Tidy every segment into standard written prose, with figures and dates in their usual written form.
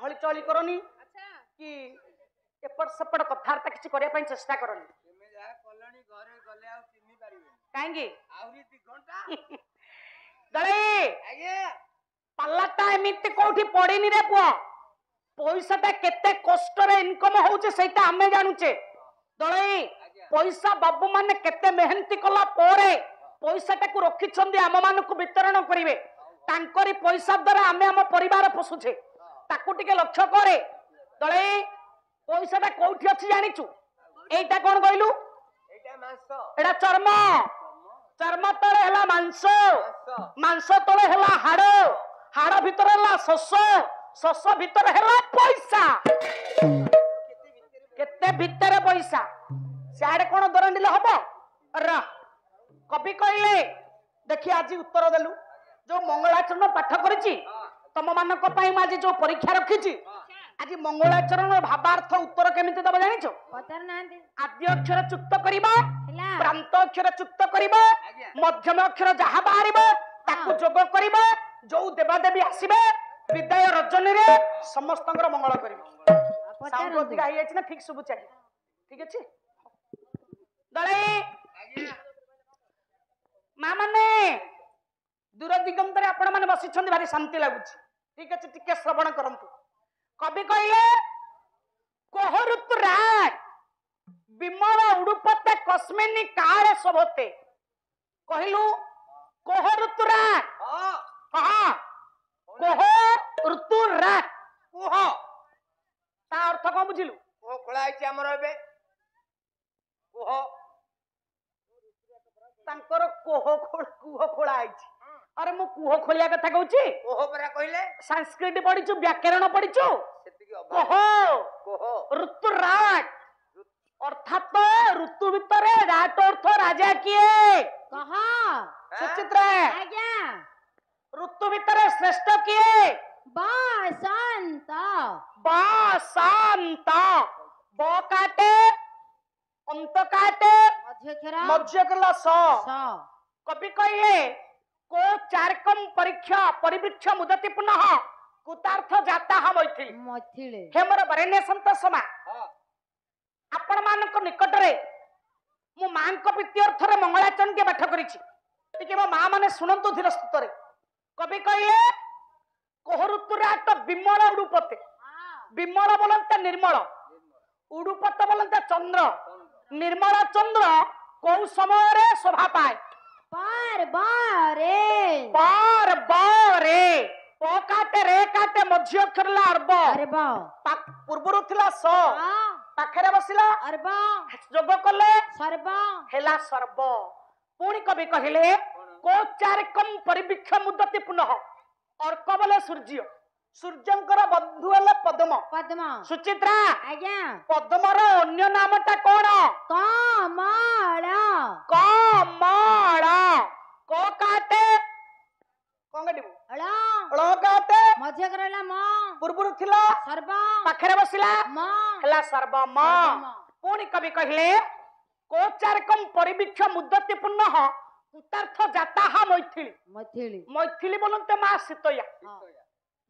हलचली करनी कि एपट सेपट कथार्ता किसी करने ପାଇଁ चेष्टा करनी कहीं पालाटा एमती कौटी पड़ेनि रे पुआ पैसाटा केते कष्ट रे इनकम होउचे सेटा हमें जानुचे दळे पैसा बाबू माने केते मेहनती कला पोरे पैसाटा को रखी छंदी आम मान को वितरण करिवे तांकरी पैसा द्वारा आमे हम परिवार पोसुछे ताकू टिके लक्ष्य करे दळे पैसाटा कोठी अछि जानिचु एटा कोन कहलु एटा मांस एटा चर्म चर्म तळे हला मांस मांस तळे हला हाड़ हाड़ भीतर हला शस शस भीतर हला पैसा केते भीतर पैसा सियाड़े कोन दरंडिले हबो र कवि कहले देखि आज उत्तर देलु जो मंगलाचरण पाठ करिछि तम मानक पई माजी जो परीक्षा रखिछि आज मंगलाचरण भावार्थ उत्तर केमिति दब जानिछो पतर नांदे आद्य अक्षर चुक्त करिबा प्रांत अक्षर चुक्त करिबा मध्यम अक्षर जहा बाहरिबा ताकू जोग करिबा जो देवा देवी आसीबे विदाय रजनी रे समस्तंकर मंगल करिबे साउंड अधिक आइ अछि ना ठीक सुबु चाहिए ठीक अछि दळे मा माने दूर दिगंतर आपण माने बसी छथि भारी शांति लागुछि ठीक अछि टिके श्रवण करंतु कवि कहले कोहरुतराट विमल उडुपते कस्मिनी काळे शोभते कहलु कोहरुतराट हां कोह ऋतुराट कोह ता अर्थ को बुझिलु कोह खोला आइछि हमर एबे कोह तांकर कुह खोला आइछि अरे मु कुह खोलिया कथा कहूची कोह परा कहले संस्कृत पढिछु व्याकरण पढिछु कोह कोह ऋतुराट अर्थात ऋतु भितरे राट अर्थ राजा किए कहा सुचित्रा आज्ञा ऋतु भितरे श्रेष्ठ किए बसंत बसंत ब काटे अंत काटे मध्य कला स कवि कहले को चारकम परीक्षा परिवृक्ष मुदति पुनः कुतार्थ जाता मैथिली मैथिली हेमर बरेण्य संत समा आपण मानक निकट रे मु मांक प्रीत्यर्थ रे मंगलाचरण के पाठ करिछि टिके मो मां माने सुनंतु धीर स्तुत रे कवि कहले कोहरुतुराट विमल उडुपते विमल बोलंते निर्मल उडुपत बोलंते चंद्र निर्मल चंद्र को समय रे शोभा पाए पार बारे प काटे रे काटे मध्य अक्षर ला अर्ब अर्ब पूर्वरु थिला स पाखरे बसिला अर्ब जोग कले सर्व हेला सर्व पुणी कवि कहिले को चारकम परिवीक्ष मुदति पुनः अर्क बोले सूर्य सूर्यंकर बंधु हेले पद्म पद्म सुचित्रा आज्ञा पद्मर अन्य नामटा कोन कमल कमल को काटे कोन गडिबो ळ काटे मध्य करला म पूर्वरु थिला सर्व पाखरे बसिला म हेला सर्व म पुणी कवि कहिले को चारकम परिवीक्ष मुदति पुनः कुतार्थ जाता मैथिली मैथिली मैथिली बोलते मां सीतया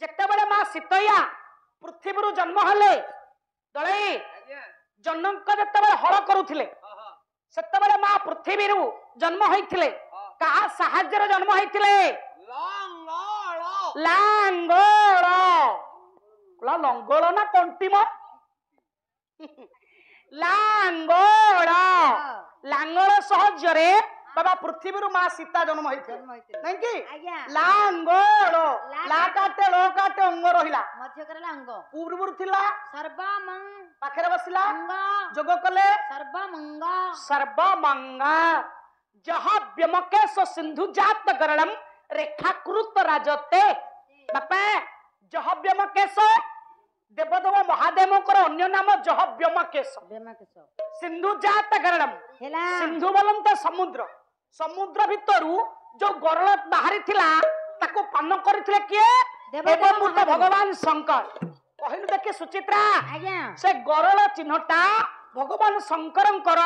जेते बेले मां सीतया पृथ्वी जन्म हेले दळे जनक जेते बेले हळ करूथिले सेते बेले मां पृथ्वी जन्म होइथिले कहा साहाय्यर जन्म होइथिले लांगोल लंगोल ना कंटिम लांगोल लांगोल साहाय्य बाबा पृथ्वी मां सीता जन्म होइथिले नहीं कि लांगोल ला काटे लो काटे अंग रहिला मध्य करला अंग पूर्वरु थिला सर्वमंग पाखरे बसिला मंग जोग कले सर्वमंग जहा व्यमकेश सिंधु जात गरणम रेखाकृत राजते बापा जह व्यमकेश देवदेव महादेव अन्य नाम जह व्यमकेश सिंधु जात गरणम सिंधु बोलंत समुद्र समुद्र भितरु जो गरल बाहरी थिला ताको पान करथिले किए देवभूत भगवान शंकर कहलु देखे सुचित्रा से गरल चिन्हटा भगवान शंकरंकर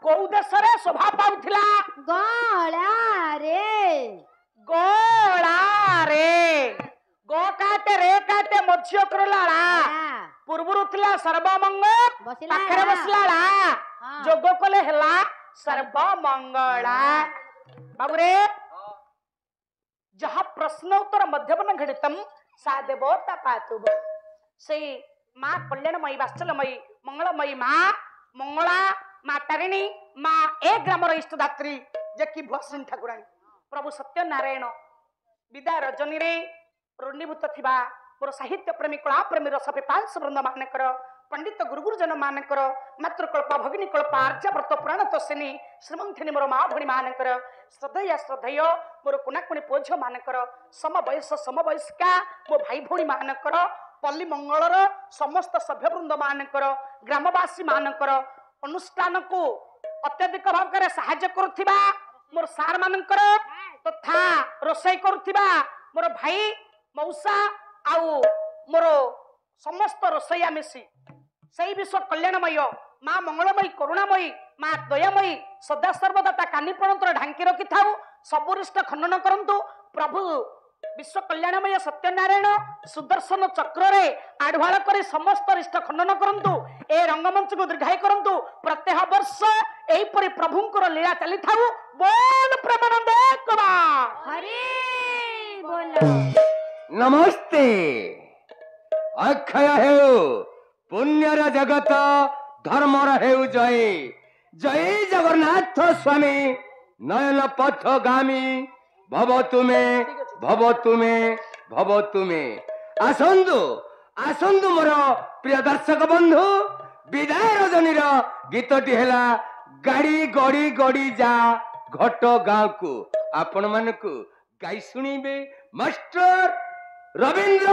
को देश रे शोभा पाउथिला गळा रे ग काटे रे काटे मध्य करलाड़ा पूर्वरु थिला सर्वमंगल बसिला पाखरे बसलाड़ा हाँ। जोग कले हला सर्वमंगला बाबूरे जहा प्रश्न उत्तर मध्यवन घटितम सा देवता पातुब से माँ कल्याणमयी वात्सल्यमयी मंगलमयी माँ मंगला माँ तारिणी माँ ए ग्रामर इष्टदात्री जे कि भुआसिनी ठाकुराणी प्रभु सत्यनारायण विदाय रजनी रे रणीभूत थिबा मोर साहित्य प्रेमी कला प्रेमी रस पिपांस वृंद मानकर पंडित गुरुजन मानकर मातृकल्प भगिनीकल्प आर्याव्रत पुराण तोषिनी श्रीमंथिनी मोर माँ भणी मानकर श्रद्धेय श्रद्धेय मोर कुनाकुणी पुओ मानकर समवयस्का मो भाई भौणी मानकर पल्ली मंगलर समस्त सभ्यवृंद मानकर ग्रामवासी मानकर अनुष्ठान को अत्यधिक भाव में साहाय्य करुथिबा मोर सार मानकर तथा रोषई करुथिबा मोर भाई मौसा आउ मोर समस्त रोषैया मिसी सही विश्व कल्याणमय माँ मंगलमयी करुणामयी माँ दयामयी सदा सर्वदा कानी प्रणतर ढांकी रखि थाउ सबुरिष्ट खंडन करंतु प्रभु विश्व कल्याणमय सत्यनारायण सुदर्शन चक्र रे आढ़वाल करे समस्त रिष्ट खंडन करंतु ए रंगमंच को दीर्घाय करंतु प्रत्येक वर्ष एही परि प्रभुंकर लीला चली थाउ बोल प्रेमानंद कबा हरि बोलो नमस्ते अक्षय हेउ पुण्यर जगत धर्मर हेउ जय जय जगन्नाथ स्वामी नयन पथ गामी भव तुमे भव तुमे भव तुमे आसंदु आसंदु मोर प्रिय दर्शक बंधु विदाय रजनीर गीतटी हेला गाड़ी गड़ी गड़ी जा घट गाँव को आपण मानकु गाई सुनिबे मास्टर रविंद्र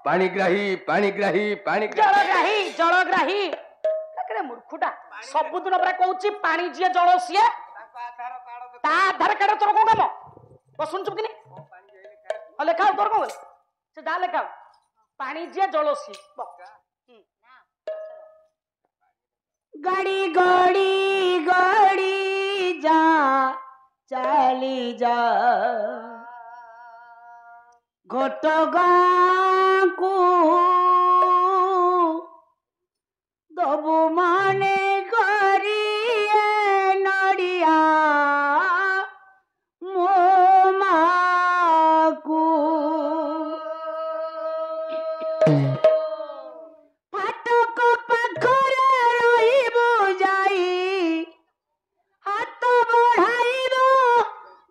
पाणीग्राही पाणीग्राही पाणीग्राही जलग्राही काकरे मूर्खुटा सबुदिन परा कहूची पानी जिए जल सिए ता आधार कार्ड तोर को काम बसुन चुप किनी लेखा तोर को से दा लेखा पानी जिए जल सिए गड़ी गड़ी गड़ी जा चली जा घटगाँ को दबु माने करिए नड़िया मो माँ को फाटक पाखरे रहिबो जाई हाथ बढ़ाइबो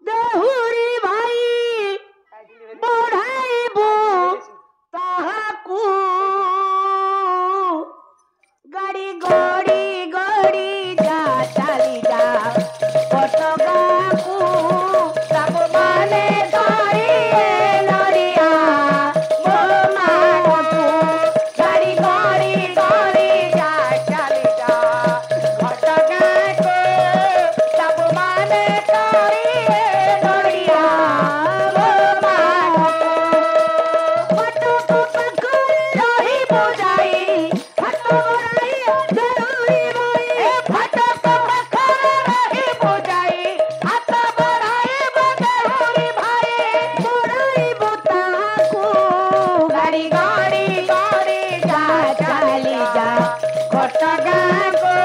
देहुरी भाई बढ़ाइबो ताहाकू गाड़ी गड़ी गड़ी जा चली जा पटगाँकू सब माने करिए नरिया मो मानकू गाड़ी गड़ी गड़ी जा चली जा पटगाँकू सब माने करिए नरिया मो मानकू पटक पाखरे रहिबो जाई हाथ बढ़ाई जरूरी भाई फाटक पाखरे रहिबो जाई हाथ बढ़ाइबो जरूरी भाई बढ़ाइबो ताहाकू गाड़ी गाड़ी गाड़ी जा चली जा घटगाँकू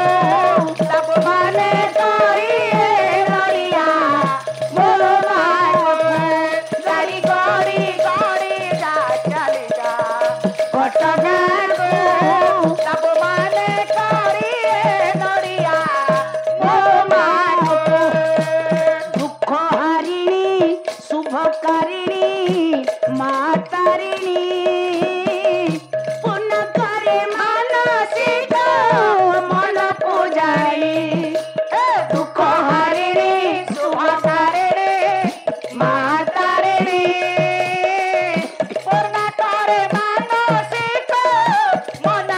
सब माने करिए नरिया मो मानकू गाड़ी गाड़ी गाड़ी जा चली जा घटगाँकू सब माने करिए नरिया मो मानकू दुख हारिणी शुभकारिणी माँ तारिणी पुण्य करे मानसिक मन पूजाई दुख हारिणी शुभकारिणी माँ तारिणी पुण्य करे मानसिक मन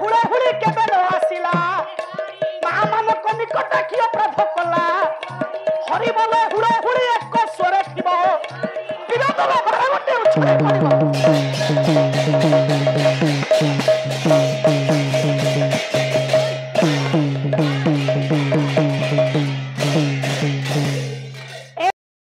ହୁଳା ହୁଳି